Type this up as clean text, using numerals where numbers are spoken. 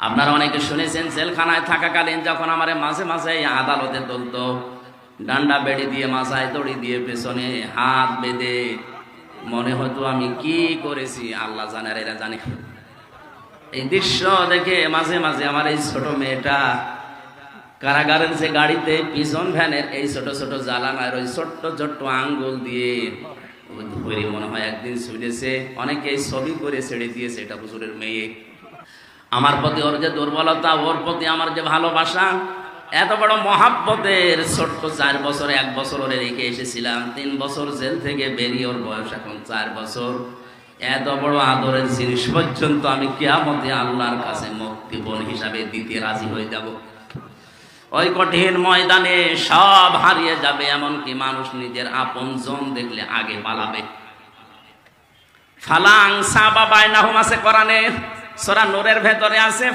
আপনারা অনেকে শুনেছেন জেলখানায় থাকাকালীন যখন আমার মাঝে মাঝে আদালতে তুলতো, ডান্ডা বেড়ি দিয়ে মাথায় দড়ি দিয়ে পেছনে হাত বেঁধে, মনে হতো আমি কি করেছি আল্লাহ জানে আর এরা জানে। এই দৃশ্য দেখে মাঝে মাঝে আমার এই ছোট মেয়েটা কারাগারের যে গাড়িতে পিছন ভ্যানের এই ছোট ছোট জ্বালানার ওই ছোট্ট ছোট্ট আঙ্গুল দিয়ে ধরে মনে হয় একদিন ছুটেছে। অনেকে ছবি করে ছেড়ে দিয়েছে, এটা হুজুরের মেয়ে। আমার প্রতি ওর যে দুর্বলতা, ওর প্রতি আমার যে ভালোবাসা, এত বড় মহাব্বতের। ছোট্ট 4 বছর 1 বছর ওরে রেখে এসেছিলাম, 3 বছর জেল থেকে বেরিয়ে ওর বয়স এখন 4 বছর। এত বড় আদরের জিনিস পর্যন্ত আমি কিয়ামতে আল্লাহর কাছে মুক্তিপণ হিসাবে দিতে রাজি হয়ে যাব। ওই কঠিন ময়দানে সব হারিয়ে যাবে, এমনকি মানুষ নিজের আপনজন দেখলে আগে পালাবে। ফালাং সাবা বাইনাহুম আছে কোরআনে, সূরা নূরের ভেতরে আছে।